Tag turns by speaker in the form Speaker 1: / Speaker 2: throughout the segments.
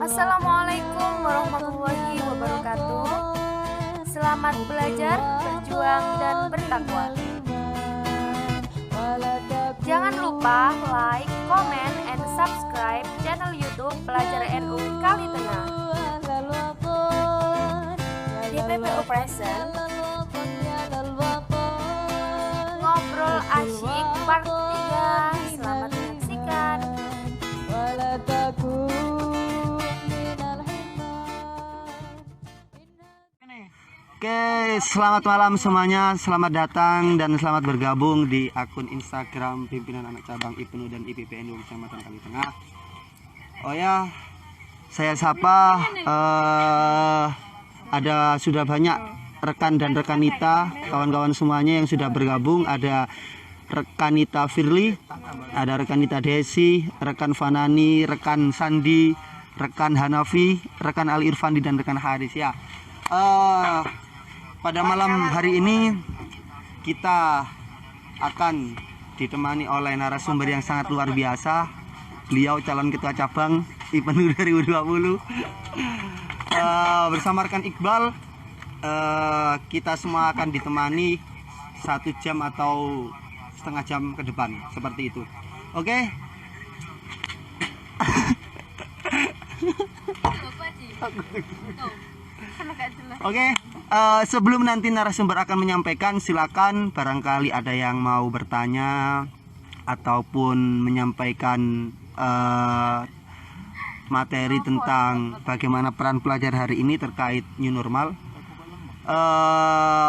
Speaker 1: Assalamualaikum warahmatullahi wabarakatuh. Selamat belajar, berjuang, dan bertakwa. Jangan lupa like, comment, and subscribe channel YouTube Pelajar NU Kali Tengah. DPPU Present. Ngobrol asyik part 3. Selamat menyaksikan.
Speaker 2: Oke, selamat malam semuanya. Selamat datang dan selamat bergabung di akun Instagram pimpinan anak cabang IPNU dan IPPNU Kecamatan Kali Tengah. Oh ya, saya sapa. Ada sudah banyak rekan dan rekanita, kawan-kawan semuanya yang sudah bergabung. Ada rekanita Firly, ada rekanita Desi, rekan Fanani, rekan Sandi, rekan Hanafi, rekan Ali Irfandi, dan rekan Haris ya. Pada malam hari ini kita akan ditemani oleh narasumber yang sangat luar biasa. Beliau calon ketua cabang IPNU 2020 bersama rekan Iqbal. Kita semua akan ditemani 1 jam atau setengah jam ke depan seperti itu. Oke. Oke, sebelum nanti narasumber akan menyampaikan, silakan barangkali ada yang mau bertanya ataupun menyampaikan materi tentang bagaimana peran pelajar hari ini terkait new normal.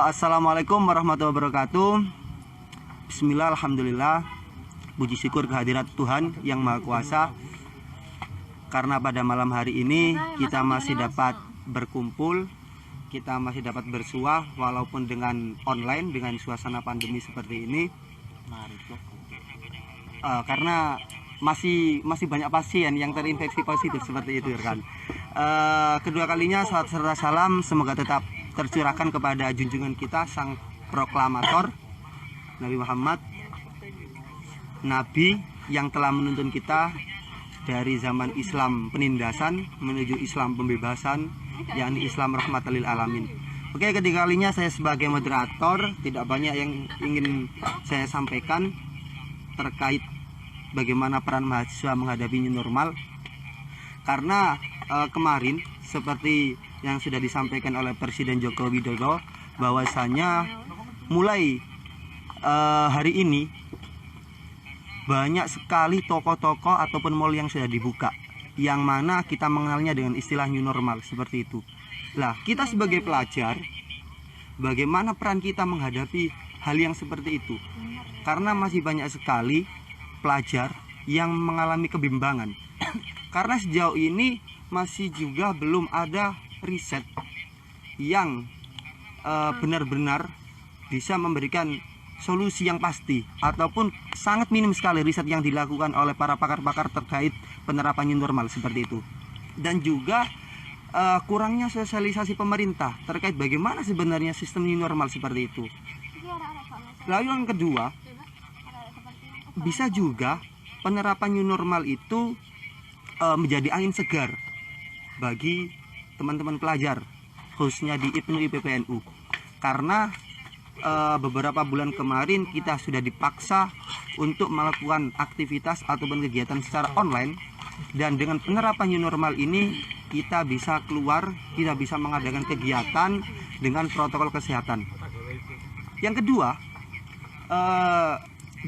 Speaker 2: Assalamualaikum warahmatullahi wabarakatuh. Bismillah, alhamdulillah, puji syukur kehadirat Tuhan yang Maha Kuasa, karena pada malam hari ini kita masih dapat berkumpul, kita masih dapat bersuah walaupun dengan online, dengan suasana pandemi seperti ini. Karena masih banyak pasien yang terinfeksi positif seperti itu kan. Kedua kalinya salat serta salam semoga tetap tercurahkan kepada junjungan kita sang proklamator Nabi Muhammad, Nabi yang telah menuntun kita dari zaman Islam penindasan menuju Islam pembebasan, yakni Islam rahmatan lil alamin. Oke, ketiga kalinya saya sebagai moderator, tidak banyak yang ingin saya sampaikan terkait bagaimana peran mahasiswa menghadapi new normal. Karena kemarin seperti yang sudah disampaikan oleh Presiden Joko Widodo, bahwasanya mulai hari ini banyak sekali toko-toko ataupun mal yang sudah dibuka, yang mana kita mengenalnya dengan istilah new normal seperti itu. Lah, kita sebagai pelajar, bagaimana peran kita menghadapi hal yang seperti itu? Karena masih banyak sekali pelajar yang mengalami kebimbangan. Karena sejauh ini masih juga belum ada riset yang benar-benar bisa memberikan solusi yang pasti, ataupun sangat minim sekali riset yang dilakukan oleh para pakar-pakar terkait penerapan new normal seperti itu. Dan juga kurangnya sosialisasi pemerintah terkait bagaimana sebenarnya sistem new normal seperti itu. Lalu yang kedua, bisa juga penerapan new normal itu menjadi angin segar bagi teman-teman pelajar, khususnya di IPNU IPPNU. Karena beberapa bulan kemarin kita sudah dipaksa untuk melakukan aktivitas ataupun kegiatan secara online, dan dengan penerapan new normal ini kita bisa keluar, kita bisa mengadakan kegiatan dengan protokol kesehatan. Yang kedua,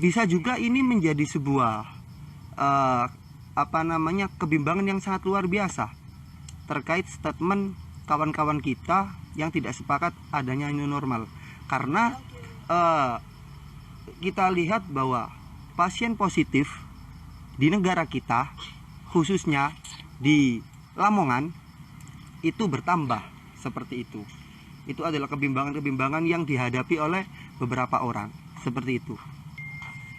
Speaker 2: bisa juga ini menjadi sebuah kebimbangan yang sangat luar biasa terkait statement kawan-kawan kita yang tidak sepakat adanya new normal. Karena kita lihat bahwa pasien positif di negara kita, khususnya di Lamongan, itu bertambah seperti itu. Itu adalah kebimbangan-kebimbangan yang dihadapi oleh beberapa orang seperti itu.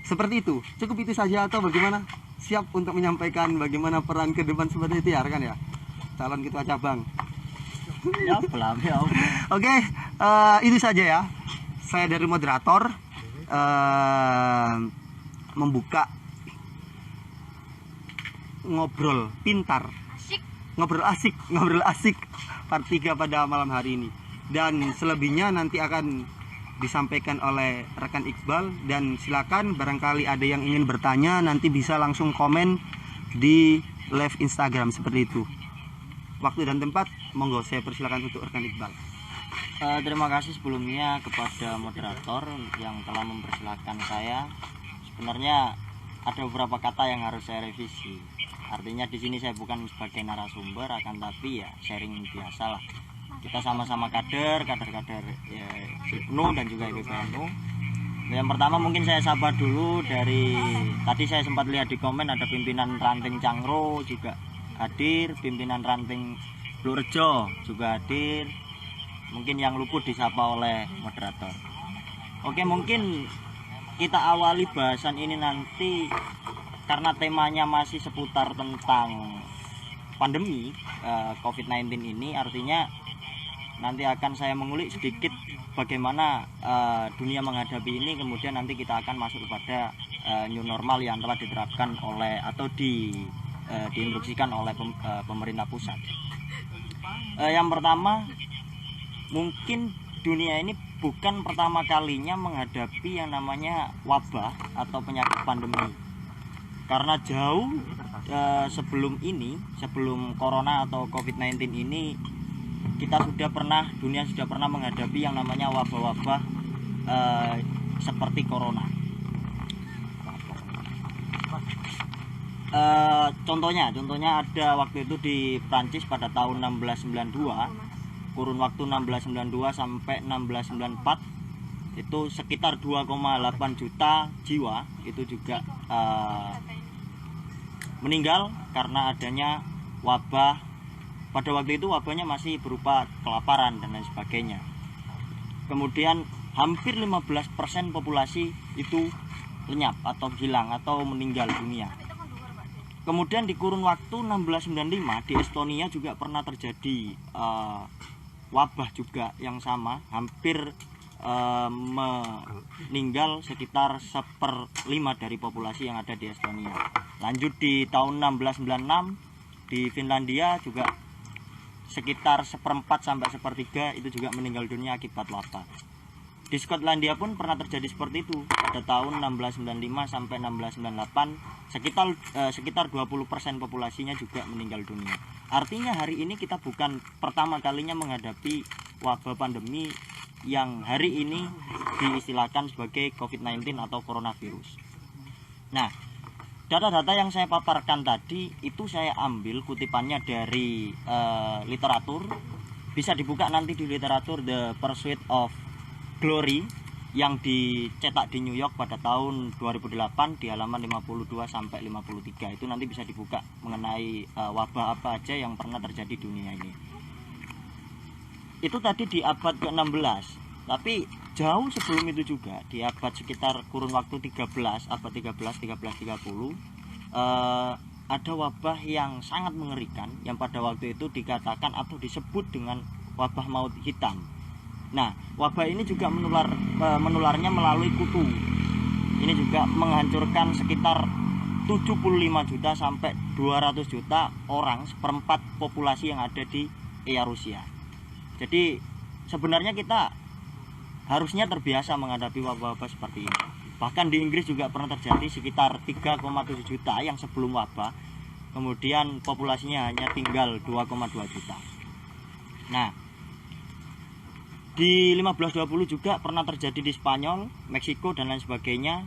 Speaker 2: Seperti itu. Cukup itu saja atau bagaimana? Siap untuk menyampaikan bagaimana peran ke depan seperti itu ya rekan ya? Calon ketua cabang. Ya, Oke, itu saja ya. Saya dari moderator membuka ngobrol pintar ngobrol asik part 3 pada malam hari ini. Dan selebihnya nanti akan disampaikan oleh rekan Iqbal, dan silakan barangkali ada yang ingin bertanya nanti bisa langsung komen di live Instagram seperti itu. Waktu dan tempat monggo saya persilakan untuk rekan Iqbal.
Speaker 3: Terima kasih sebelumnya kepada moderator yang telah mempersilahkan saya. Sebenarnya ada beberapa kata yang harus saya revisi. Artinya di sini saya bukan sebagai narasumber, akan tapi ya sharing biasa lah. Kita sama-sama kader ya, IPNU dan juga IPPNU. Yang pertama mungkin saya sapa dulu dari tadi saya sempat lihat di komen ada pimpinan ranting Cangro juga hadir, pimpinan ranting Blurejo juga hadir. Mungkin yang luput disapa oleh moderator. Oke, mungkin kita awali bahasan ini nanti karena temanya masih seputar tentang pandemi COVID-19 ini, artinya nanti akan saya mengulik sedikit bagaimana dunia menghadapi ini, kemudian nanti kita akan masuk kepada new normal yang telah diterapkan oleh atau diinstruksikan oleh pemerintah pusat. Yang pertama, mungkin dunia ini bukan pertama kalinya menghadapi yang namanya wabah atau penyakit pandemi. Karena jauh sebelum ini, sebelum corona atau COVID-19 ini, dunia sudah pernah menghadapi yang namanya wabah-wabah seperti corona. Contohnya ada waktu itu di Prancis pada tahun 1692, kurun waktu 1692 sampai 1694, itu sekitar 2,8 juta jiwa itu juga meninggal karena adanya wabah. Pada waktu itu wabahnya masih berupa kelaparan dan lain sebagainya. Kemudian hampir 15% populasi itu lenyap atau hilang atau meninggal dunia. Kemudian di kurun waktu 1695 di Estonia juga pernah terjadi wabah juga yang sama, hampir meninggal sekitar 1/5 dari populasi yang ada di Estonia. Lanjut di tahun 1696 di Finlandia juga sekitar 1/4 sampai 1/3 itu juga meninggal dunia akibat wabah. Di Skotlandia pun pernah terjadi seperti itu pada tahun 1695 sampai 1698, sekitar 20% populasinya juga meninggal dunia. Artinya hari ini kita bukan pertama kalinya menghadapi wabah pandemi yang hari ini diistilahkan sebagai COVID-19 atau coronavirus. Nah, data-data yang saya paparkan tadi itu saya ambil kutipannya dari literatur. Bisa dibuka nanti di literatur The Pursuit of Glory yang dicetak di New York pada tahun 2008 di halaman 52 sampai 53. Itu nanti bisa dibuka mengenai wabah apa aja yang pernah terjadi di dunia ini. Itu tadi di abad ke-16. Tapi jauh sebelum itu juga di abad sekitar kurun waktu 13, abad 1330, ada wabah yang sangat mengerikan yang pada waktu itu dikatakan atau disebut dengan wabah maut hitam. Nah, wabah ini juga menularnya melalui kutu. Ini juga menghancurkan sekitar 75 juta sampai 200 juta orang, 1/4 populasi yang ada di Rusia. Jadi sebenarnya kita harusnya terbiasa menghadapi wabah-wabah seperti ini. Bahkan di Inggris juga pernah terjadi sekitar 3,7 juta yang sebelum wabah, kemudian populasinya hanya tinggal 2,2 juta. Nah, di 1520 juga pernah terjadi di Spanyol, Meksiko dan lain sebagainya.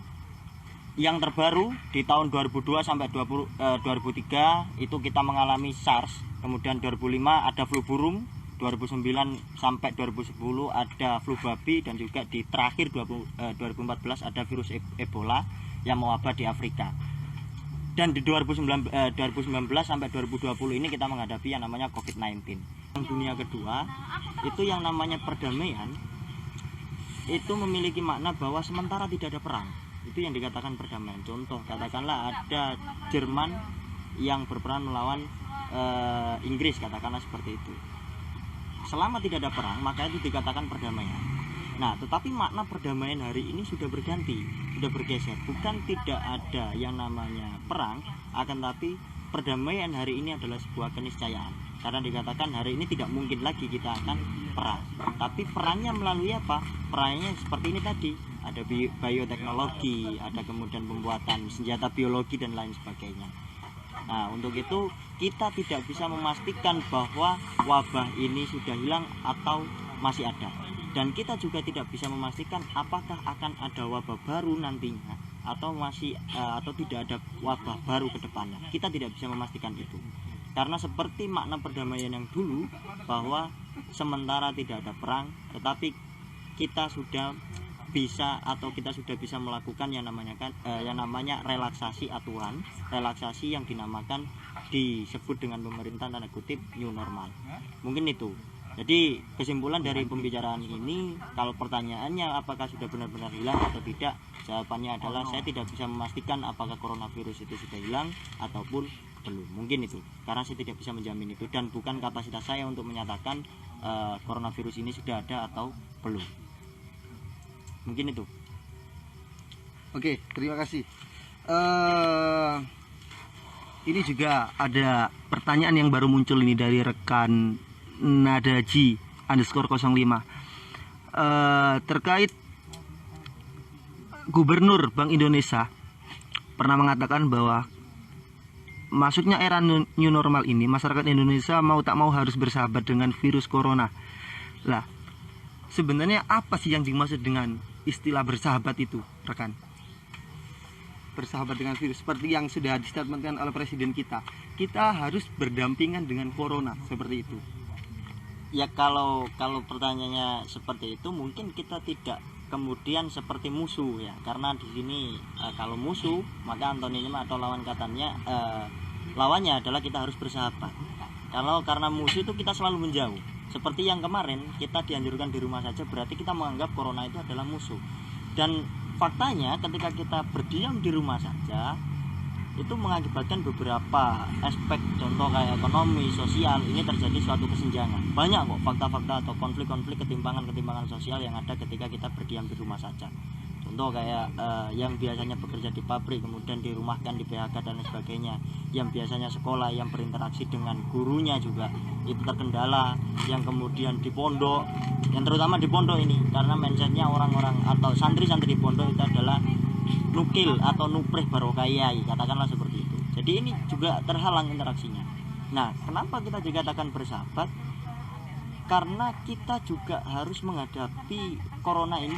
Speaker 3: Yang terbaru di tahun 2002 sampai 2003 itu kita mengalami SARS. Kemudian 2005 ada flu burung, 2009 sampai 2010 ada flu babi, dan juga di terakhir 2014 ada virus Ebola yang mewabah di Afrika. Dan di 2019 sampai 2020 ini kita menghadapi yang namanya COVID-19. Yang dunia kedua itu yang namanya perdamaian, itu memiliki makna bahwa sementara tidak ada perang, itu yang dikatakan perdamaian. Contoh, katakanlah ada Jerman yang berperang melawan Inggris, katakanlah seperti itu. Selama tidak ada perang, maka itu dikatakan perdamaian. Nah, tetapi makna perdamaian hari ini sudah berganti, sudah bergeser. Bukan tidak ada yang namanya perang, akan tapi perdamaian hari ini adalah sebuah keniscayaan, karena dikatakan hari ini tidak mungkin lagi kita akan perang, tapi perangnya melalui apa? Perangnya seperti ini tadi, ada bioteknologi, ada kemudian pembuatan senjata biologi dan lain sebagainya. Nah, untuk itu kita tidak bisa memastikan bahwa wabah ini sudah hilang atau masih ada, dan kita juga tidak bisa memastikan apakah akan ada wabah baru nantinya atau masih atau tidak ada wabah baru ke depannya. Kita tidak bisa memastikan itu, karena seperti makna perdamaian yang dulu, bahwa sementara tidak ada perang, tetapi kita sudah bisa melakukan yang namanya relaksasi aturan, relaksasi yang disebut dengan pemerintah tanda kutip new normal. Mungkin itu. Jadi kesimpulan dari pembicaraan ini, kalau pertanyaannya apakah sudah benar-benar hilang atau tidak, jawabannya adalah saya tidak bisa memastikan apakah coronavirus itu sudah hilang ataupun belum. Mungkin itu, karena saya tidak bisa menjamin itu, dan bukan kapasitas saya untuk menyatakan coronavirus ini sudah ada atau belum. Mungkin itu.
Speaker 2: Oke, terima kasih. Ini juga ada pertanyaan yang baru muncul ini dari rekan Nadaji_05 terkait Gubernur Bank Indonesia pernah mengatakan bahwa masuknya era new normal ini, masyarakat Indonesia mau tak mau harus bersahabat dengan virus corona. Lah, sebenarnya apa sih yang dimaksud dengan istilah bersahabat itu, rekan? Bersahabat dengan virus, seperti yang sudah distatementkan oleh presiden kita harus berdampingan dengan corona, seperti itu.
Speaker 3: Ya, kalau pertanyaannya seperti itu, mungkin kita tidak kemudian seperti musuh ya, karena di sini kalau musuh maka antoninim atau lawan katanya lawannya adalah kita harus bersahabat. Karena musuh itu kita selalu menjauh. Seperti yang kemarin kita dianjurkan di rumah saja, berarti kita menganggap corona itu adalah musuh. Dan faktanya ketika kita berdiam di rumah saja, itu mengakibatkan beberapa aspek, contoh kayak ekonomi, sosial, ini terjadi suatu kesenjangan. Banyak kok fakta-fakta atau konflik-konflik, ketimpangan-ketimpangan sosial yang ada ketika kita berdiam di rumah saja. Contoh kayak yang biasanya bekerja di pabrik kemudian dirumahkan, di PHK dan lain sebagainya. Yang biasanya sekolah, yang berinteraksi dengan gurunya juga itu terkendala. Yang kemudian di pondok, yang terutama di pondok ini, karena mindsetnya orang-orang atau santri-santri di pondok itu adalah nukil atau nuprih barokayai, katakanlah seperti itu. Jadi ini juga terhalang interaksinya. Nah, kenapa kita dikatakan bersahabat? Karena kita juga harus menghadapi corona ini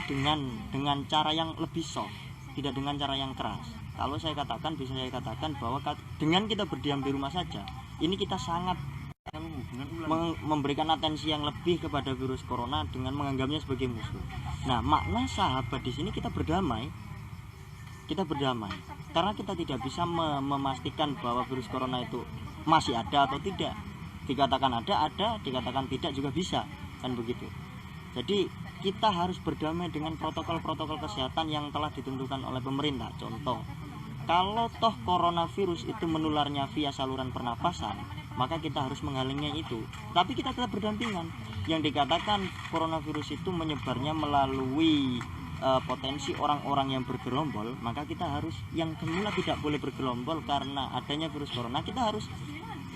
Speaker 3: dengan cara yang lebih soft, tidak dengan cara yang keras. Kalau saya katakan, bisa saya katakan bahwa dengan kita berdiam di rumah saja, ini kita sangat memberikan atensi yang lebih kepada virus corona dengan menganggapnya sebagai musuh. Nah, makna sahabat di sini kita berdamai. Kita berdamai karena kita tidak bisa memastikan bahwa virus corona itu masih ada atau tidak. Dikatakan ada, dikatakan tidak juga bisa, kan begitu. Jadi kita harus berdamai dengan protokol-protokol kesehatan yang telah ditentukan oleh pemerintah. Contoh, kalau toh coronavirus itu menularnya via saluran pernapasan, maka kita harus menghalanginya itu. Tapi kita tetap berdampingan. Yang dikatakan coronavirus itu menyebarnya melalui potensi orang-orang yang bergerombol, maka kita harus, yang semula tidak boleh bergerombol karena adanya virus corona, kita harus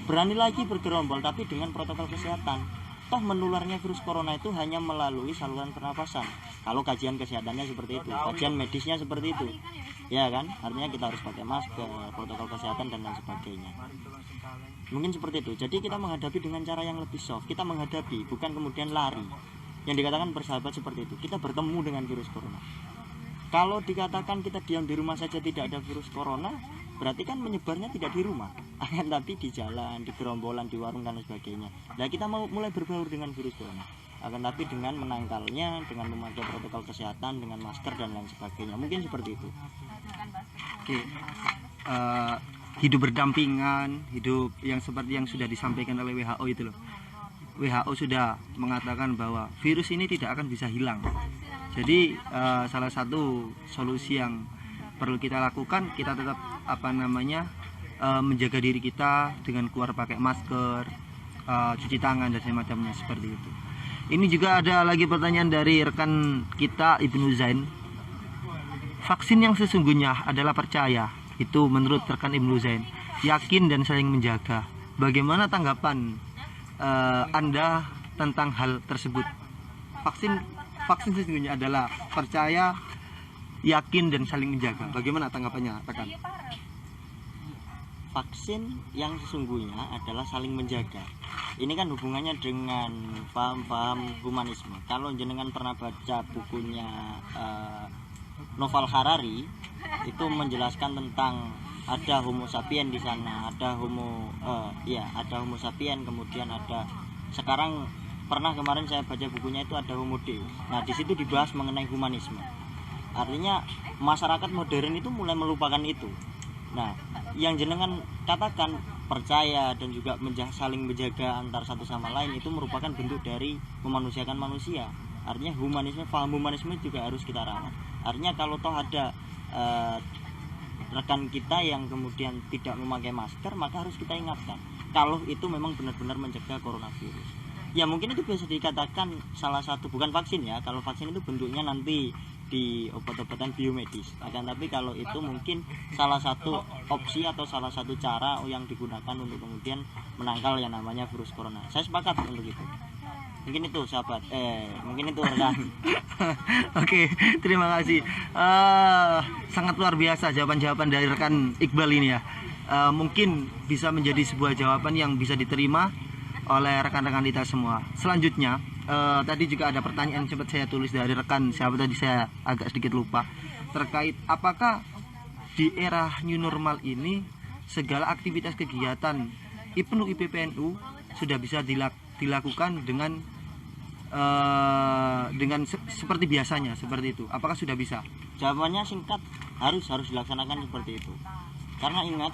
Speaker 3: berani lagi bergerombol, tapi dengan protokol kesehatan. Toh menularnya virus corona itu hanya melalui saluran pernapasan. Kalau kajian kesehatannya seperti itu, kajian medisnya seperti itu, ya kan? Artinya kita harus pakai masker, protokol kesehatan dan lain sebagainya. Mungkin seperti itu. Jadi kita menghadapi dengan cara yang lebih soft. Kita menghadapi, bukan kemudian lari. Yang dikatakan bersahabat seperti itu, kita bertemu dengan virus corona. Kalau dikatakan kita diam di rumah saja tidak ada virus corona, berarti kan menyebarnya tidak di rumah, akan tapi di jalan, di gerombolan, di warung dan sebagainya. Nah, kita mau mulai berbaur dengan virus corona, akan tapi dengan menangkalnya, dengan memakai protokol kesehatan, dengan masker dan lain sebagainya. Mungkin seperti itu.
Speaker 2: Oke. Hidup berdampingan, hidup yang seperti yang sudah disampaikan oleh WHO itu loh. WHO sudah mengatakan bahwa virus ini tidak akan bisa hilang. Jadi salah satu solusi yang perlu kita lakukan, kita tetap menjaga diri kita dengan keluar pakai masker, cuci tangan dan semacamnya seperti itu. Ini juga ada lagi pertanyaan dari rekan kita Ibnu Zain. Vaksin yang sesungguhnya adalah percaya, itu menurut rekan Ibnu Zain. yakin dan saling menjaga. Bagaimana tanggapan Anda tentang hal tersebut? Vaksin sesungguhnya adalah percaya, yakin dan saling menjaga. Bagaimana tanggapannya, rekan?
Speaker 3: Vaksin yang sesungguhnya adalah saling menjaga. Ini kan hubungannya dengan paham-paham humanisme. Kalau jenengan pernah baca bukunya Noval Harari, itu menjelaskan tentang ada Homo sapien di sana, ada ada Homo sapien, kemudian ada sekarang kemarin saya baca bukunya itu ada Homo Deus. Nah, di situ dibahas mengenai humanisme. Artinya masyarakat modern itu mulai melupakan itu. Nah, yang jenengan katakan percaya dan juga saling menjaga antar satu sama lain itu merupakan bentuk dari memanusiakan manusia. Artinya paham humanisme juga harus kita rawat. Artinya kalau toh ada rekan kita yang kemudian tidak memakai masker, maka harus kita ingatkan kalau itu memang benar-benar mencegah coronavirus. Ya mungkin itu bisa dikatakan salah satu, bukan vaksin ya, kalau vaksin itu bentuknya nanti di obat-obatan biomedis, akan tapi kalau itu mungkin salah satu opsi atau salah satu cara yang digunakan untuk kemudian menangkal yang namanya virus corona. Saya sepakat untuk itu. Mungkin itu sahabat, mungkin itu rekan.
Speaker 2: Oke, terima kasih. Sangat luar biasa jawaban-jawaban dari rekan Iqbal ini ya. Mungkin bisa menjadi sebuah jawaban yang bisa diterima oleh rekan-rekan kita semua. Selanjutnya, tadi juga ada pertanyaan sempat saya tulis dari rekan siapa tadi, saya agak sedikit lupa, terkait apakah di era new normal ini segala aktivitas kegiatan IPNU IPPNU sudah bisa dilakukan dengan seperti biasanya, seperti itu. Apakah sudah bisa?
Speaker 3: Jawabannya singkat, harus dilaksanakan seperti itu. Karena ingat,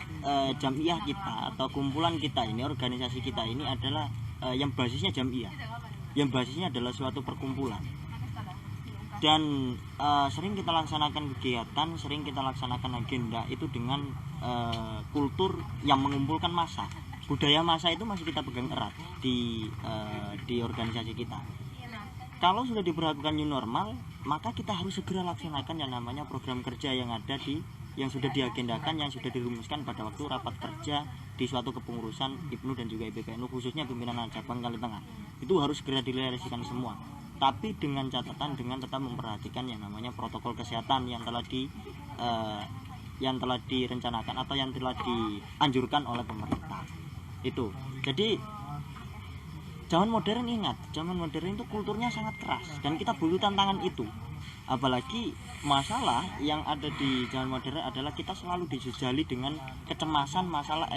Speaker 3: jamiah kita atau kumpulan kita ini, organisasi kita ini adalah yang basisnya jamiah, yang basisnya adalah suatu perkumpulan. Dan sering kita laksanakan kegiatan, sering kita laksanakan agenda itu dengan kultur yang mengumpulkan massa. Budaya massa itu masih kita pegang erat di organisasi kita. Kalau sudah diberlakukan new normal, maka kita harus segera laksanakan yang namanya program kerja yang ada yang sudah diagendakan, yang sudah dirumuskan pada waktu rapat kerja di suatu kepengurusan IPNU dan juga IPPNU, khususnya pimpinan cabang Kali Tengah. Itu harus segera direalisasikan semua. Tapi dengan catatan, dengan tetap memperhatikan yang namanya protokol kesehatan yang telah direncanakan atau yang telah dianjurkan oleh pemerintah. Itu. Jadi zaman modern, ingat, zaman modern itu kulturnya sangat keras dan kita butuh tantangan itu. Apalagi masalah yang ada di zaman modern adalah kita selalu dijejali dengan kecemasan masalah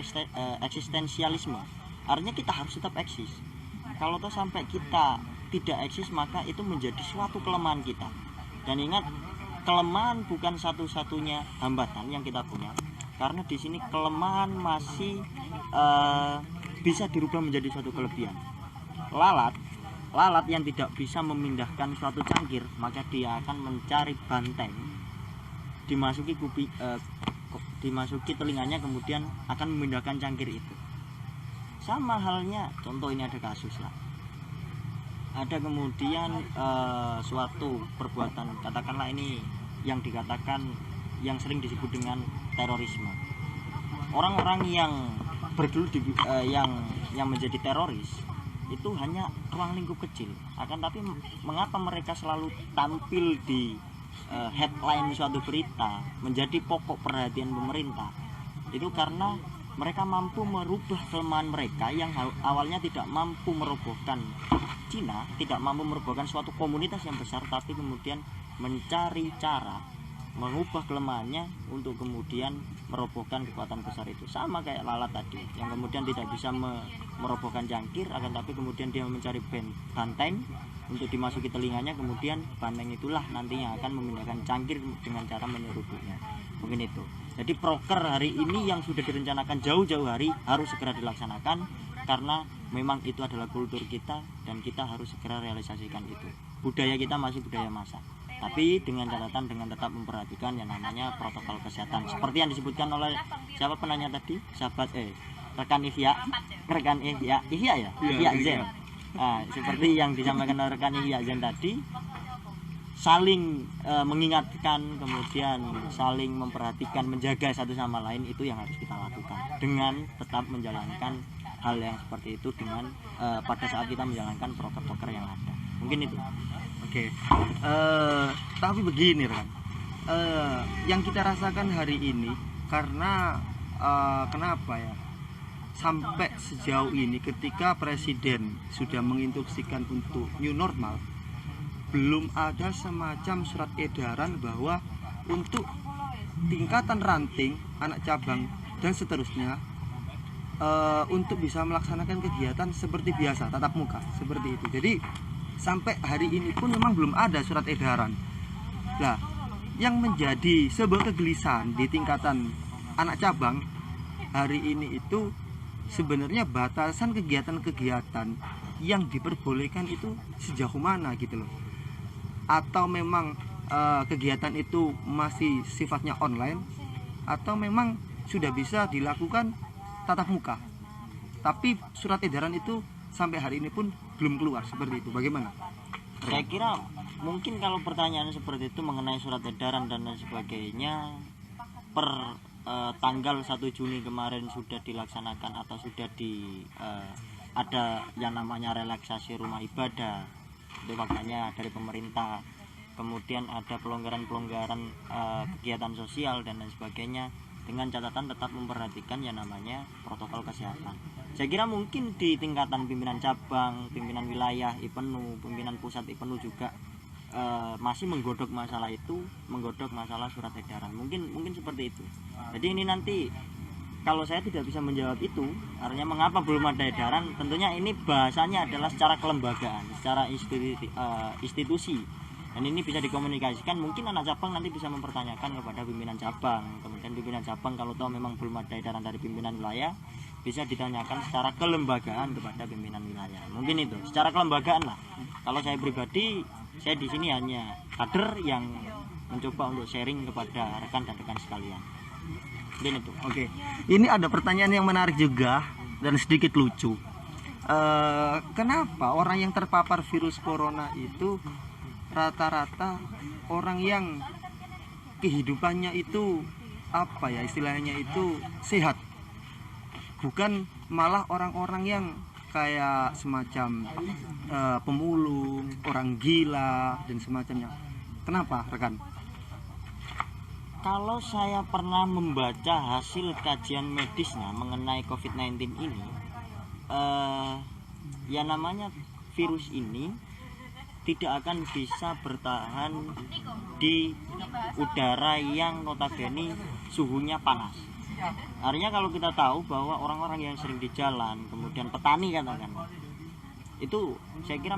Speaker 3: eksistensialisme. Artinya kita harus tetap eksis. Kalau toh sampai kita tidak eksis, maka itu menjadi suatu kelemahan kita. Dan ingat, kelemahan bukan satu-satunya hambatan yang kita punya. Karena di sini kelemahan masih bisa dirubah menjadi suatu kelebihan. Lalat yang tidak bisa memindahkan suatu cangkir, maka dia akan mencari banteng, dimasuki telinganya, kemudian akan memindahkan cangkir itu. Sama halnya, contoh ini ada kasus lah, ada kemudian suatu perbuatan, katakanlah ini yang dikatakan yang sering disebut dengan terorisme. Orang-orang yang bergelut yang menjadi teroris itu hanya ruang lingkup kecil. Akan tapi mengapa mereka selalu tampil di headline suatu berita, menjadi pokok perhatian pemerintah? Itu karena mereka mampu merubah kelemahan mereka yang awalnya tidak mampu merobohkan Cina, tidak mampu merobohkan suatu komunitas yang besar, tapi kemudian mencari cara mengubah kelemahannya untuk kemudian merobohkan kekuatan besar itu. Sama kayak lalat tadi yang kemudian tidak bisa merobohkan cangkir, akan tapi kemudian dia mencari banteng untuk dimasuki telinganya, kemudian banteng itulah nantinya akan memindahkan cangkir dengan cara menyeruduknya. Mungkin itu. Jadi proker hari ini yang sudah direncanakan jauh-jauh hari harus segera dilaksanakan, karena memang itu adalah kultur kita dan kita harus segera realisasikan itu. Budaya kita masih budaya massa, tapi dengan catatan, dengan tetap memperhatikan yang namanya protokol kesehatan seperti yang disebutkan oleh siapa penanya tadi, sahabat rekan Ihya ya, Ihya Zen. Nah, seperti yang disampaikan oleh rekan Ihya Zen tadi, saling mengingatkan, kemudian saling memperhatikan, menjaga satu sama lain, itu yang harus kita lakukan. dengan tetap menjalankan hal yang seperti itu dengan pada saat kita menjalankan proker-proker yang ada. Mungkin itu.
Speaker 2: Oke. Tapi begini kan, yang kita rasakan hari ini karena kenapa ya? Sampai sejauh ini ketika presiden sudah menginstruksikan untuk new normal, belum ada semacam surat edaran bahwa untuk tingkatan ranting, anak cabang dan seterusnya untuk bisa melaksanakan kegiatan seperti biasa, tatap muka seperti itu. Jadi sampai hari ini pun memang belum ada surat edaran. Nah, yang menjadi sebuah kegelisahan di tingkatan anak cabang hari ini itu sebenarnya batasan kegiatan-kegiatan yang diperbolehkan itu sejauh mana gitu loh. Atau memang kegiatan itu masih sifatnya online, atau memang sudah bisa dilakukan tatap muka, tapi surat edaran itu sampai hari ini pun belum keluar seperti itu. Bagaimana?
Speaker 3: Saya kira mungkin kalau pertanyaan seperti itu mengenai surat edaran dan lain sebagainya, per tanggal 1 Juni kemarin sudah dilaksanakan atau sudah ada yang namanya relaksasi rumah ibadah, itu makanya dari pemerintah. Kemudian ada pelonggaran-pelonggaran kegiatan sosial dan lain sebagainya, dengan catatan tetap memperhatikan yang namanya protokol kesehatan. Saya kira mungkin di tingkatan pimpinan cabang, pimpinan wilayah IPENU, pimpinan pusat IPENU juga masih menggodok masalah itu, menggodok masalah surat edaran. Mungkin seperti itu. Jadi ini nanti kalau saya tidak bisa menjawab itu, artinya mengapa belum ada edaran, tentunya ini bahasanya adalah secara kelembagaan, secara institusi. Dan ini bisa dikomunikasikan, mungkin anak cabang nanti bisa mempertanyakan kepada pimpinan cabang. Kemudian pimpinan cabang kalau tahu memang belum ada edaran dari pimpinan wilayah, bisa ditanyakan secara kelembagaan kepada pimpinan wilayah. Mungkin itu, secara kelembagaan lah. Kalau saya pribadi, saya di sini hanya kader yang mencoba untuk sharing kepada rekan dan rekan sekalian. Mungkin itu.
Speaker 2: Oke. Ini ada pertanyaan yang menarik juga dan sedikit lucu. Kenapa orang yang terpapar virus corona itu rata-rata orang yang kehidupannya itu apa ya istilahnya itu sehat, bukan malah orang-orang yang kayak semacam pemulung, orang gila dan semacamnya. Kenapa rekan?
Speaker 3: Kalau saya pernah membaca hasil kajian medisnya mengenai COVID-19 ini, ya namanya virus ini tidak akan bisa bertahan di udara yang notabene suhunya panas. Artinya kalau kita tahu bahwa orang-orang yang sering di jalan, kemudian petani katakan, itu saya kira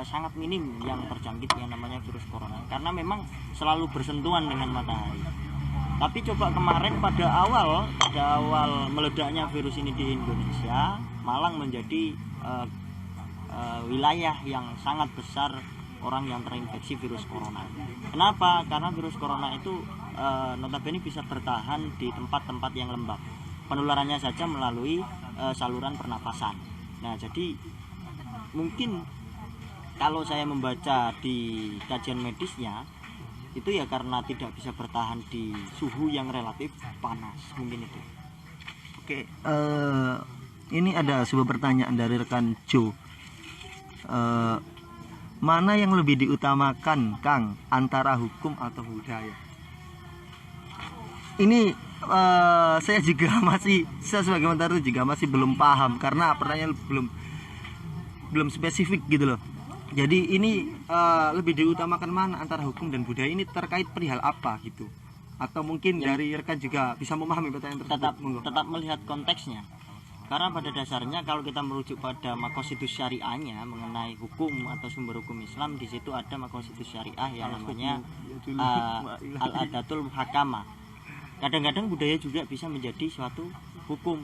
Speaker 3: sangat minim yang terjangkit yang namanya virus corona, karena memang selalu bersentuhan dengan matahari. Tapi coba kemarin pada awal meledaknya virus ini di Indonesia, Malang menjadi wilayah yang sangat besar orang yang terinfeksi virus corona. Kenapa? Karena virus corona itu notabene bisa bertahan di tempat-tempat yang lembab. Penularannya saja melalui saluran pernapasan. Nah, jadi mungkin kalau saya membaca di kajian medisnya itu ya karena tidak bisa bertahan di suhu yang relatif panas, mungkin itu.
Speaker 2: Oke, ini ada sebuah pertanyaan dari rekan Joe. Mana yang lebih diutamakan, Kang, antara hukum atau budaya? Ini saya sebagai menteri juga masih belum paham karena pertanyaan belum spesifik gitu loh. Jadi ini lebih diutamakan mana antara hukum dan budaya, ini terkait perihal apa gitu? Atau mungkin ya, dari rekan juga bisa memahami pertanyaan tersebut.
Speaker 3: Tetap melihat konteksnya. Karena pada dasarnya kalau kita merujuk pada makosidus syariahnya mengenai hukum atau sumber hukum Islam, di situ ada makosidus syariah yang namanya al-adatul muhakamah. Kadang-kadang budaya juga bisa menjadi suatu hukum.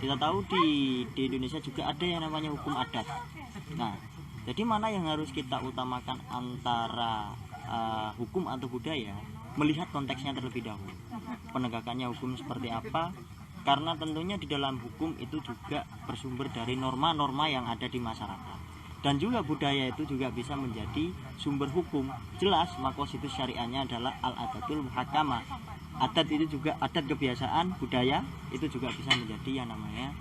Speaker 3: Kita tahu di Indonesia juga ada yang namanya hukum adat. Nah, jadi mana yang harus kita utamakan antara hukum atau budaya? Melihat konteksnya terlebih dahulu. Penegakannya hukum seperti apa? Karena tentunya di dalam hukum itu juga bersumber dari norma-norma yang ada di masyarakat. Dan juga budaya itu juga bisa menjadi sumber hukum. Jelas makosidus syariahnya adalah al-adatul muhakamah. adat itu juga, adat kebiasaan budaya itu juga bisa menjadi yang namanya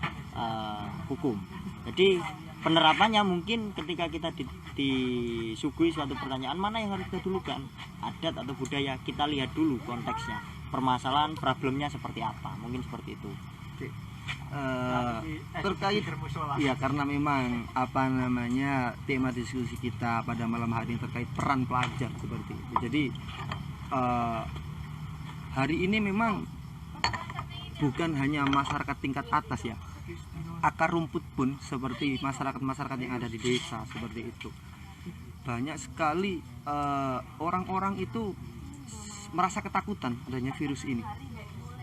Speaker 3: hukum. Jadi penerapannya mungkin ketika kita disuguhi suatu pertanyaan, mana yang harus kita dulukan, adat atau budaya, kita lihat dulu konteksnya, permasalahan problemnya seperti apa, mungkin seperti itu.
Speaker 2: Oke. Terkait ya, karena memang apa namanya tema diskusi kita pada malam hari ini terkait peran pelajar seperti itu. Jadi hari ini memang bukan hanya masyarakat tingkat atas ya, akar rumput pun seperti masyarakat yang ada di desa seperti itu, banyak sekali orang-orang itu merasa ketakutan adanya virus ini.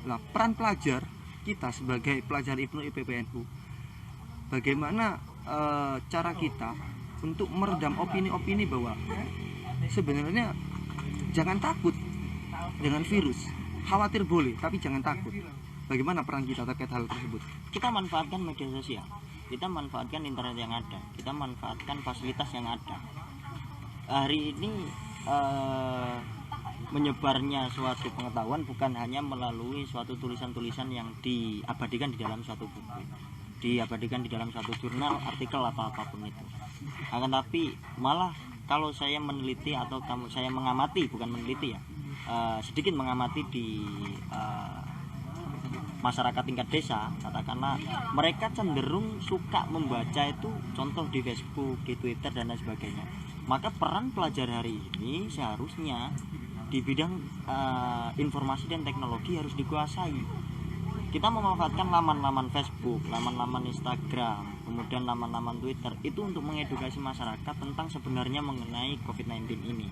Speaker 2: Nah, peran pelajar kita sebagai pelajar IPNU IPPNU, bagaimana cara kita untuk meredam opini-opini bahwa sebenarnya jangan takut dengan virus, khawatir boleh tapi jangan takut. Bagaimana peran kita terkait hal tersebut?
Speaker 3: Kita manfaatkan media sosial, kita manfaatkan internet yang ada, kita manfaatkan fasilitas yang ada. Hari ini menyebarnya suatu pengetahuan bukan hanya melalui suatu tulisan-tulisan yang diabadikan di dalam suatu buku, diabadikan di dalam suatu jurnal, artikel atau apapun itu. Akan tapi malah kalau saya meneliti atau saya mengamati, bukan meneliti ya, sedikit mengamati di masyarakat tingkat desa, katakanlah mereka cenderung suka membaca itu contoh di Facebook, di Twitter dan lain sebagainya. Maka peran pelajar hari ini seharusnya di bidang informasi dan teknologi harus dikuasai. Kita memanfaatkan laman-laman Facebook, laman-laman Instagram, kemudian laman-laman Twitter itu untuk mengedukasi masyarakat tentang sebenarnya mengenai COVID-19 ini.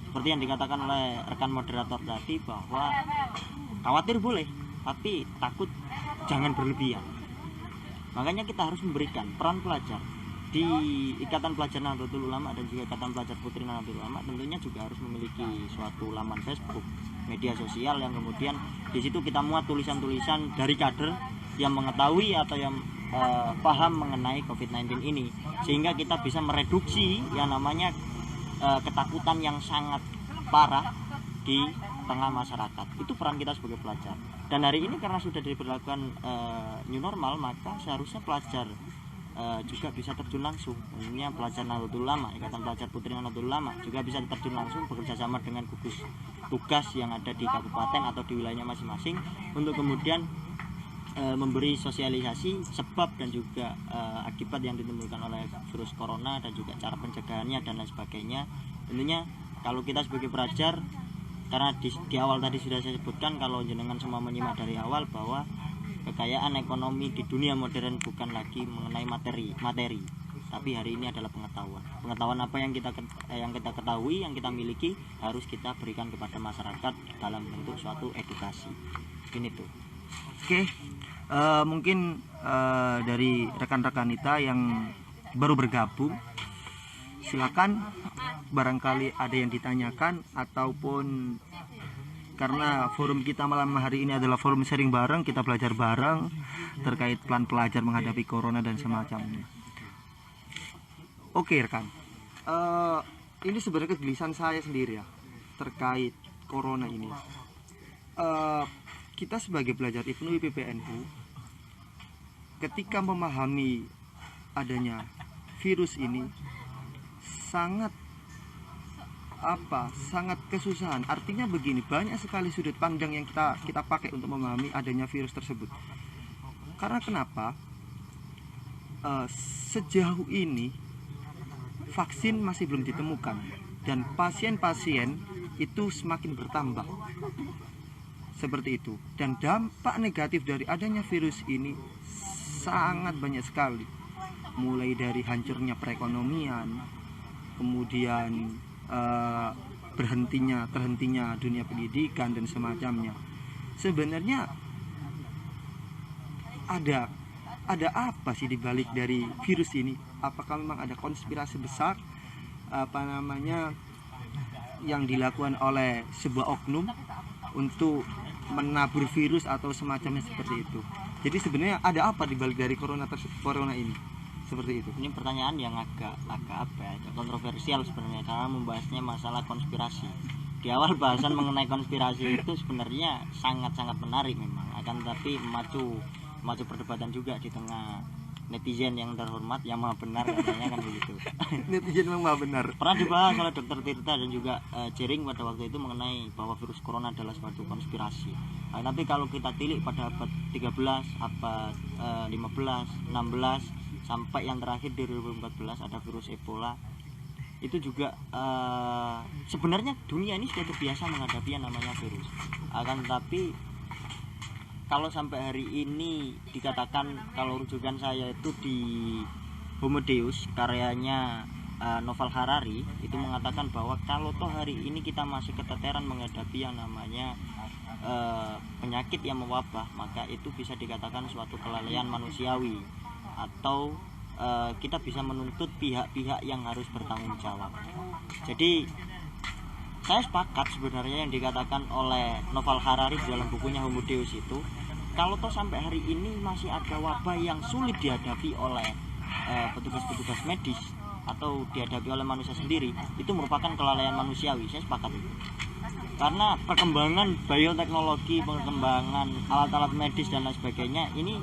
Speaker 3: Seperti yang dikatakan oleh rekan moderator tadi, bahwa khawatir boleh, tapi takut jangan berlebihan. Makanya kita harus memberikan peran pelajar di Ikatan Pelajar Nahdlatul Ulama dan juga Ikatan Pelajar Putri Nahdlatul Ulama. Tentunya juga harus memiliki suatu laman Facebook, media sosial yang kemudian di situ kita muat tulisan-tulisan dari kader yang mengetahui atau yang paham mengenai COVID-19 ini, sehingga kita bisa mereduksi yang namanya ketakutan yang sangat parah di tengah masyarakat. Itu peran kita sebagai pelajar. Dan hari ini karena sudah diberlakukan new normal, maka seharusnya pelajar juga bisa terjun langsung. Tentunya pelajar Nahdlatul Ulama, Ikatan Pelajar Putri Nahdlatul Ulama juga bisa terjun langsung bekerja sama dengan gugus tugas yang ada di kabupaten atau di wilayahnya masing-masing untuk kemudian memberi sosialisasi sebab dan juga akibat yang ditimbulkan oleh virus corona dan juga cara pencegahannya dan lain sebagainya. Tentunya kalau kita sebagai pelajar, karena di awal tadi sudah saya sebutkan, kalau jenengan semua menyimak dari awal bahwa kekayaan ekonomi di dunia modern bukan lagi mengenai materi, tapi hari ini adalah pengetahuan apa yang kita ketahui, yang kita miliki, harus kita berikan kepada masyarakat dalam bentuk suatu edukasi. Ini tuh.
Speaker 2: Oke, mungkin dari rekan-rekan kita yang baru bergabung, silakan barangkali ada yang ditanyakan, ataupun karena forum kita malam hari ini adalah forum sharing bareng, kita belajar bareng terkait peran pelajar menghadapi corona dan semacamnya. Oke rekan, ini sebenarnya kegelisahan saya sendiri ya terkait corona ini. Kita sebagai pelajar IPNU IPPNU, ketika memahami adanya virus ini sangat kesusahan. Artinya begini, banyak sekali sudut pandang yang kita pakai untuk memahami adanya virus tersebut. Karena kenapa? Sejauh ini vaksin masih belum ditemukan dan pasien-pasien itu semakin bertambah. Seperti itu. Dan dampak negatif dari adanya virus ini sangat banyak sekali. Mulai dari hancurnya perekonomian, kemudian terhentinya dunia pendidikan dan semacamnya. Sebenarnya ada apa sih dibalik dari virus ini? Apakah memang ada konspirasi besar yang dilakukan oleh sebuah oknum untuk menabur virus atau semacamnya seperti itu? Jadi sebenarnya ada apa dibalik dari corona ini? Seperti itu.
Speaker 3: Ini pertanyaan yang agak kontroversial sebenarnya, karena membahasnya masalah konspirasi. di awal bahasan mengenai konspirasi itu sebenarnya sangat-sangat menarik memang, akan tapi memacu perdebatan juga di tengah netizen yang terhormat yang maha benar katanya kan begitu.
Speaker 2: Netizen memang maha benar.
Speaker 3: Pernah dibahas oleh Dr. Tirta dan juga Jering pada waktu itu mengenai bahwa virus corona adalah suatu konspirasi. Tapi kalau kita tilik pada abad 13, abad 15, 16 sampai yang terakhir di 2014 ada virus Ebola, itu juga sebenarnya dunia ini sudah terbiasa menghadapi yang namanya virus. Akan tetapi kalau sampai hari ini dikatakan, kalau rujukan saya itu di Homo Deus karyanya Noval Harari itu mengatakan bahwa kalau toh hari ini kita masih keteteran menghadapi yang namanya penyakit yang mewabah, maka itu bisa dikatakan suatu kelalaian manusiawi, atau kita bisa menuntut pihak-pihak yang harus bertanggung jawab. Jadi saya sepakat sebenarnya yang dikatakan oleh Noval Harari dalam bukunya Homo Deus itu, kalau toh sampai hari ini masih ada wabah yang sulit dihadapi oleh petugas-petugas medis atau dihadapi oleh manusia sendiri, itu merupakan kelalaian manusiawi. Saya sepakat itu. Karena perkembangan bioteknologi, perkembangan alat-alat medis dan lain sebagainya, ini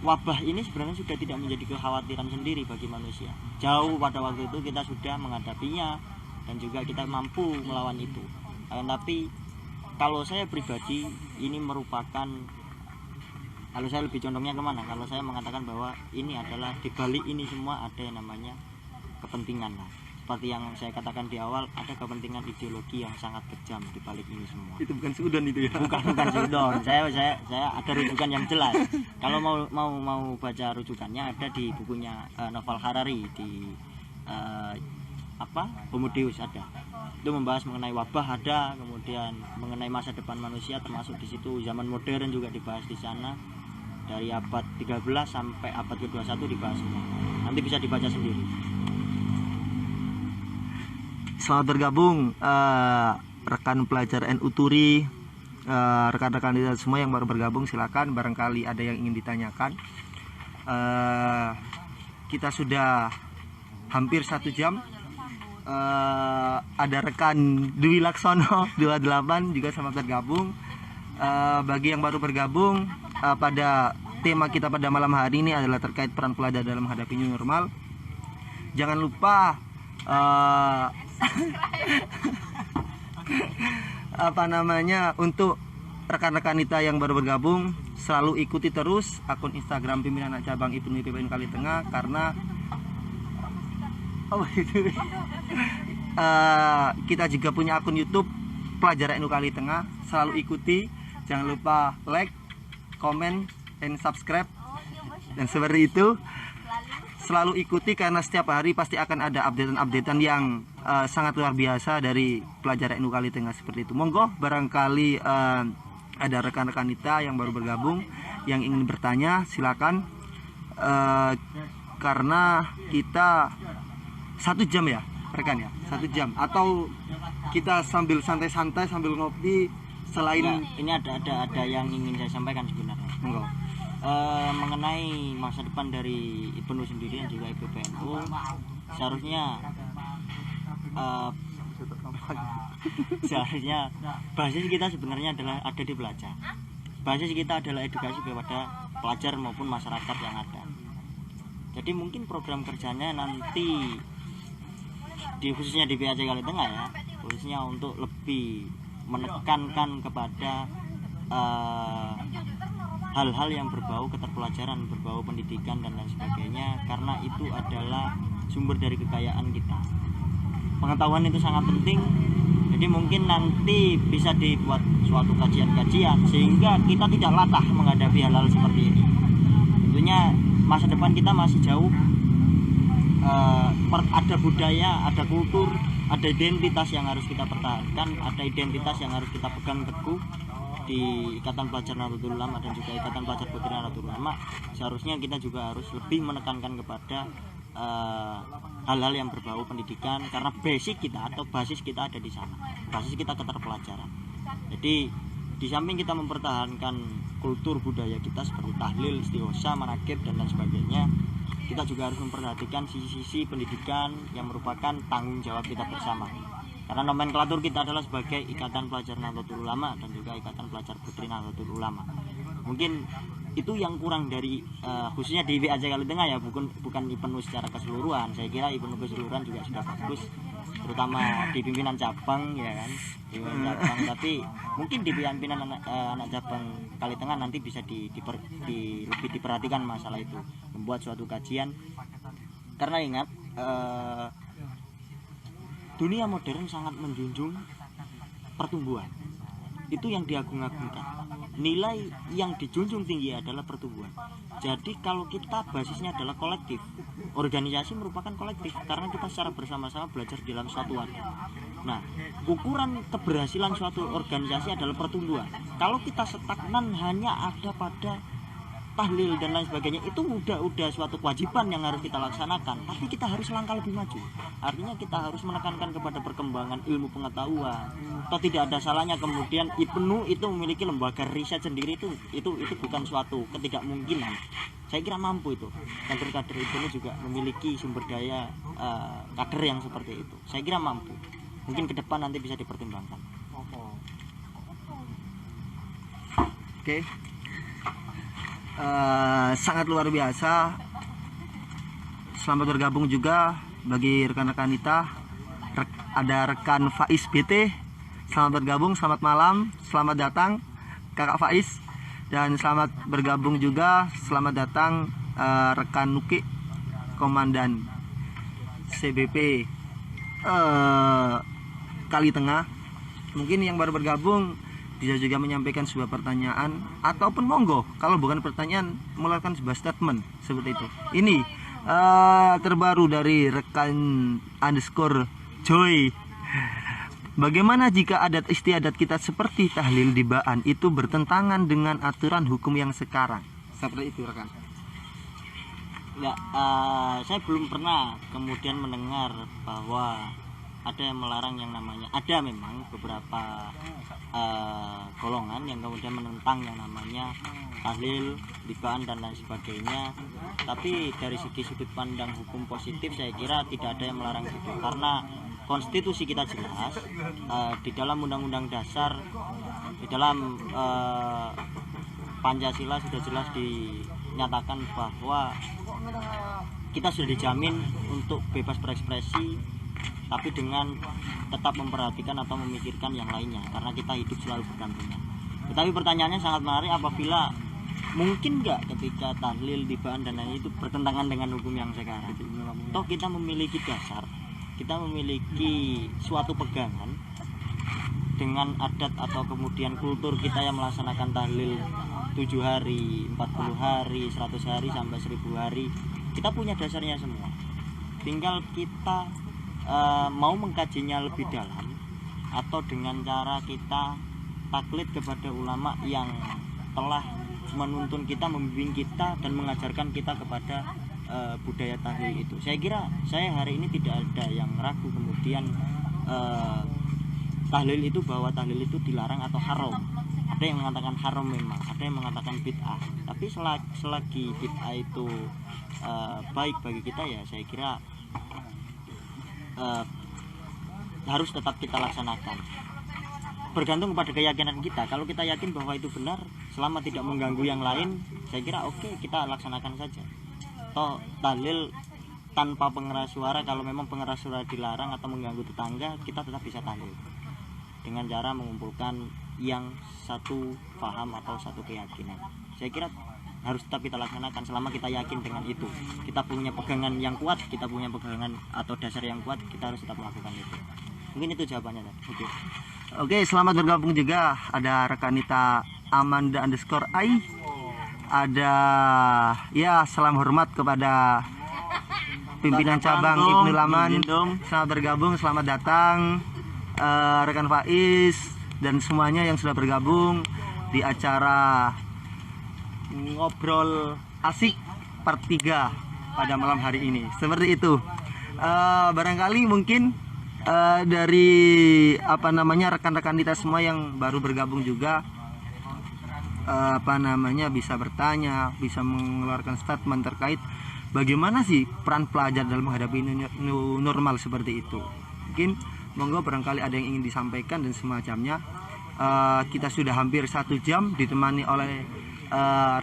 Speaker 3: wabah ini sebenarnya sudah tidak menjadi kekhawatiran sendiri bagi manusia. Jauh pada waktu itu kita sudah menghadapinya dan juga kita mampu melawan itu. Tapi kalau saya pribadi ini merupakan, kalau saya lebih condongnya kemana? Kalau saya mengatakan bahwa ini adalah dibalik ini semua ada yang namanya kepentingan lah. Seperti yang saya katakan di awal, ada kepentingan ideologi yang sangat kejam di balik ini semua.
Speaker 2: Itu bukan sudon itu ya?
Speaker 3: Bukan sudon. Saya ada rujukan yang jelas. Kalau mau baca rujukannya ada di bukunya Noval Harari di Homo Deus ada. Itu membahas mengenai wabah ada, kemudian mengenai masa depan manusia termasuk di situ, zaman modern juga dibahas di sana. Dari abad 13 sampai abad ke-21 dibahas semua. Nanti bisa dibaca sendiri.
Speaker 2: Selamat bergabung rekan pelajar NU Turi, rekan-rekan kita semua yang baru bergabung, silakan barangkali ada yang ingin ditanyakan. Kita sudah hampir 1 jam. Ada rekan Dwi Laksono 28 juga selamat bergabung. Bagi yang baru bergabung, pada tema kita pada malam hari ini adalah terkait peran pelajar dalam menghadapi new normal. Jangan lupa untuk rekan-rekan kita yang baru bergabung, selalu ikuti terus akun Instagram pimpinan anak cabang IPNU IPB Kali Tengah, karena kita juga punya akun YouTube Pelajar NU Kali Tengah. Selalu ikuti, jangan lupa like, comment, and subscribe. Dan seperti itu, selalu ikuti karena setiap hari pasti akan ada updatean yang sangat luar biasa dari Pelajar NU Kali Tengah seperti itu. Monggo, barangkali ada rekan-rekan kita yang baru bergabung yang ingin bertanya, silakan. Karena kita 1 jam ya rekan ya, 1 jam, atau kita sambil santai-santai sambil ngopi selain
Speaker 3: ini ada yang ingin saya sampaikan sebenarnya.
Speaker 2: Enggak.
Speaker 3: Mengenai masa depan dari IPNU sendiri dan juga IPPNU, seharusnya basis kita sebenarnya adalah ada di pelajar. Basis kita adalah edukasi kepada pelajar maupun masyarakat yang ada. Jadi mungkin program kerjanya nanti khususnya di PAC Kali Tengah ya, khususnya untuk lebih menekankan kepada hal-hal yang berbau keterpelajaran, berbau pendidikan dan lain sebagainya, karena itu adalah sumber dari kekayaan kita. Pengetahuan itu sangat penting. Jadi mungkin nanti bisa dibuat suatu kajian-kajian sehingga kita tidak latah menghadapi hal-hal seperti ini. Tentunya masa depan kita masih jauh. Ada budaya, ada kultur, ada identitas yang harus kita pertahankan, ada identitas yang harus kita pegang teguh di Ikatan Pelajar Nahdlatul Ulama dan juga Ikatan Pelajar Putri Nahdlatul Ulama. Seharusnya kita juga harus lebih menekankan kepada hal-hal yang berbau pendidikan, karena basic kita atau basis kita ada di sana, basis kita keterpelajaran. Jadi di samping kita mempertahankan kultur budaya kita seperti tahlil, istighosa, manaqib dan lain sebagainya, kita juga harus memperhatikan sisi-sisi pendidikan yang merupakan tanggung jawab kita bersama. Karena nomenklatur kita adalah sebagai Ikatan Pelajar Nahdlatul Ulama dan juga Ikatan Pelajar Putri Nahdlatul Ulama. Mungkin itu yang kurang dari khususnya di WAJ Kali Tengah ya, bukan IPENU secara keseluruhan. Saya kira IPENU keseluruhan juga sudah bagus, terutama di pimpinan cabang ya kan, pimpinan cabang. Tapi mungkin di pimpinan anak cabang Kali Tengah nanti bisa lebih diperhatikan masalah itu, membuat suatu kajian. Karena ingat dunia modern sangat menjunjung pertumbuhan, itu yang diagung-agungkan. Nilai yang dijunjung tinggi adalah pertumbuhan. Jadi kalau kita basisnya adalah kolektif, organisasi merupakan kolektif karena kita secara bersama-sama belajar dalam suatu wadah. Nah, ukuran keberhasilan suatu organisasi adalah pertumbuhan. Kalau kita stagnan hanya ada pada tahlil dan lain sebagainya, itu udah suatu kewajiban yang harus kita laksanakan, tapi kita harus langkah lebih maju. Artinya kita harus menekankan kepada perkembangan ilmu pengetahuan. Atau tidak ada salahnya kemudian IPENU itu memiliki lembaga riset sendiri, itu bukan suatu ketidakmungkinan. Saya kira mampu itu. Kader-kader IPENU juga memiliki sumber daya kader yang seperti itu. Saya kira mampu. Mungkin ke depan nanti bisa dipertimbangkan.
Speaker 2: Oke. Sangat luar biasa. Selamat bergabung juga bagi rekan-rekan kita. Ada rekan Faiz BT. Selamat bergabung, selamat malam, selamat datang Kakak Faiz. Dan selamat bergabung juga, selamat datang rekan Nuki, Komandan CBP Kali Tengah. Mungkin yang baru bergabung bisa juga menyampaikan sebuah pertanyaan ataupun monggo kalau bukan pertanyaan mengeluarkan sebuah statement seperti itu. Ini terbaru dari rekan underscore Joy. Bagaimana jika adat istiadat kita seperti tahlil di Baan itu bertentangan dengan aturan hukum yang sekarang? Seperti itu rekan.
Speaker 3: Ya, saya belum pernah kemudian mendengar bahwa ada yang melarang yang namanya, ada memang beberapa golongan yang kemudian menentang yang namanya tahlil, bid'ah dan lain sebagainya. Tapi dari segi sudut pandang hukum positif saya kira tidak ada yang melarang itu, karena konstitusi kita jelas, di dalam undang-undang dasar, di dalam Pancasila sudah jelas dinyatakan bahwa kita sudah dijamin untuk bebas berekspresi, tapi dengan tetap memperhatikan atau memikirkan yang lainnya, karena kita hidup selalu berdampingan. Tetapi pertanyaannya sangat menarik, apabila mungkin nggak ketika tahlil, bid'ah dan lain itu bertentangan dengan hukum yang sekarang. Toh kita memiliki dasar, kita memiliki suatu pegangan dengan adat atau kemudian kultur kita yang melaksanakan tahlil 7 hari, 40 hari, 100 hari sampai 1000 hari. Kita punya dasarnya semua. Tinggal kita mau mengkajinya lebih dalam, atau dengan cara kita taklid kepada ulama yang telah menuntun kita, membimbing kita dan mengajarkan kita kepada budaya tahlil itu. Saya kira saya hari ini tidak ada yang ragu kemudian tahlil itu, bahwa tahlil itu dilarang atau haram. Ada yang mengatakan haram memang, ada yang mengatakan bid'ah. Tapi selagi bid'ah itu baik bagi kita, ya saya kira harus tetap kita laksanakan. Bergantung kepada keyakinan kita. Kalau kita yakin bahwa itu benar, selama tidak mengganggu yang lain, saya kira oke, kita laksanakan saja. Toh tahlil tanpa pengeras suara, kalau memang pengeras suara dilarang atau mengganggu tetangga, kita tetap bisa tahlil dengan cara mengumpulkan yang satu paham atau satu keyakinan. Saya kira harus tetap kita laksanakan selama kita yakin dengan itu. Kita punya pegangan yang kuat, kita punya pegangan atau dasar yang kuat, kita harus tetap melakukan itu. Mungkin itu jawabannya.
Speaker 2: Oke, selamat bergabung juga. Ada rekanita Amanda underscore Ai. Ada ya, salam hormat kepada pimpinan cabang Ibnu Laman. Selamat bergabung, selamat datang rekan Faiz dan semuanya yang sudah bergabung di acara ngobrol asik part 3 pada malam hari ini. Seperti itu. Barangkali mungkin dari rekan-rekan kita semua yang baru bergabung juga bisa bertanya, bisa mengeluarkan statement terkait bagaimana sih peran pelajar dalam menghadapi new normal seperti itu. Mungkin Monggo barangkali ada yang ingin disampaikan dan semacamnya. Kita sudah hampir 1 jam ditemani oleh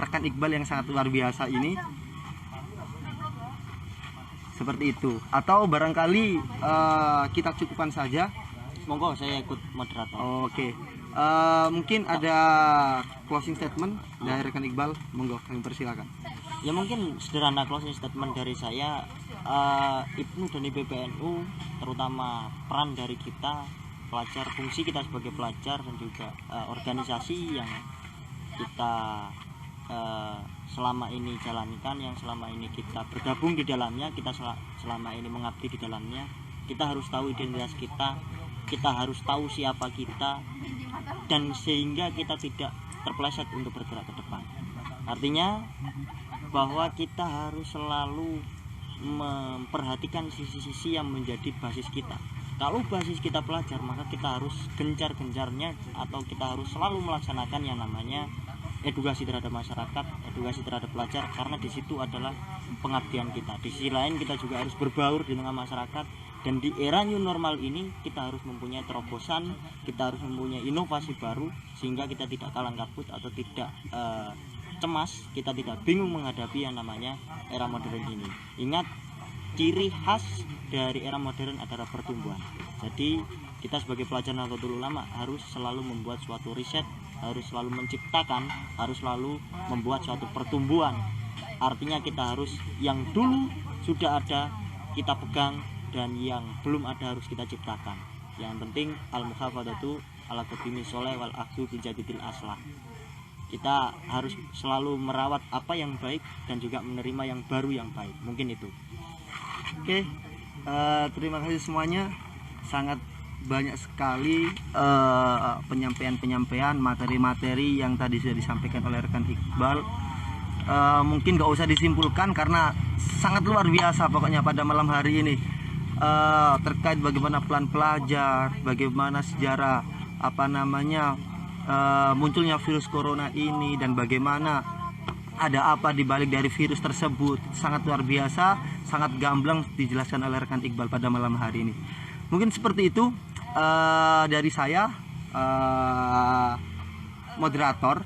Speaker 2: rekan Iqbal yang sangat luar biasa ini. Seperti itu. Atau barangkali kita cukupkan saja.
Speaker 3: Monggo saya ikut moderator.
Speaker 2: Oke. Mungkin ada closing statement dari rekan Iqbal. Monggo kami persilakan.
Speaker 3: Ya mungkin sederhana closing statement dari saya, IPNU dan IPPNU, terutama peran dari kita pelajar, fungsi kita sebagai pelajar dan juga organisasi yang kita selama ini jalankan, yang selama ini kita bergabung di dalamnya, kita selama ini mengabdi di dalamnya. Kita harus tahu identitas kita harus tahu siapa kita, dan sehingga kita tidak terpeleset untuk bergerak ke depan. Artinya bahwa kita harus selalu memperhatikan sisi-sisi yang menjadi basis kita. Kalau basis kita pelajar, maka kita harus gencar-gencarnya atau kita harus selalu melaksanakan yang namanya edukasi terhadap masyarakat, edukasi terhadap pelajar, karena di situ adalah pengabdian kita. Di sisi lain kita juga harus berbaur di tengah masyarakat, dan di era new normal ini kita harus mempunyai terobosan, kita harus mempunyai inovasi baru sehingga kita tidak kalang kabut atau tidak cemas, kita tidak bingung menghadapi yang namanya era modern ini. Ingat, ciri khas dari era modern adalah pertumbuhan. Jadi kita sebagai pelajar Nahdlatul Ulama harus selalu membuat suatu riset, harus selalu menciptakan, harus selalu membuat suatu pertumbuhan. Artinya kita harus yang dulu sudah ada kita pegang, dan yang belum ada harus kita ciptakan. Yang penting al-muhafadzatu ala qadimi sholeh wal akhdhu bil jadidil aslah. Kita harus selalu merawat apa yang baik dan juga menerima yang baru yang baik. Mungkin itu.
Speaker 2: Oke, terima kasih semuanya. Sangat banyak sekali penyampaian materi-materi yang tadi sudah disampaikan oleh rekan Iqbal. Mungkin gak usah disimpulkan karena sangat luar biasa pokoknya pada malam hari ini, terkait bagaimana peran pelajar, bagaimana sejarah munculnya virus corona ini, dan bagaimana ada apa di balik dari virus tersebut. Sangat luar biasa, sangat gamblang dijelaskan oleh rekan Iqbal pada malam hari ini. Mungkin seperti itu dari saya, moderator.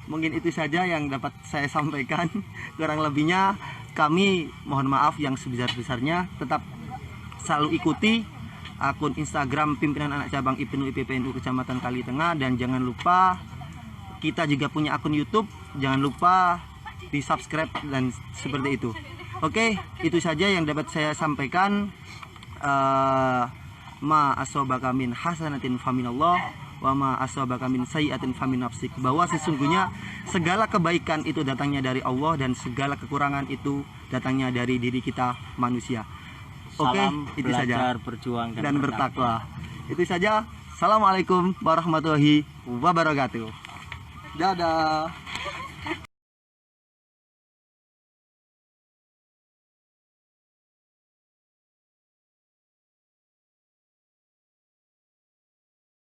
Speaker 2: Mungkin itu saja yang dapat saya sampaikan. Kurang lebihnya kami mohon maaf yang sebesar-besarnya. Tetap selalu ikuti akun Instagram pimpinan anak cabang IPNU IPPNU Kecamatan Kalitengah, dan jangan lupa kita juga punya akun YouTube, jangan lupa di subscribe dan seperti itu. Oke, itu saja yang dapat saya sampaikan. Ma asobaka min hasanatin faminallah wa ma asobaka min sayyi'atin famin nafsik, bahwa sesungguhnya segala kebaikan itu datangnya dari Allah dan segala kekurangan itu datangnya dari diri kita manusia. Oke, itu saja.
Speaker 3: Berjuang
Speaker 2: dan bertakwa. Itu saja. Assalamualaikum warahmatullahi wabarakatuh. Dadah.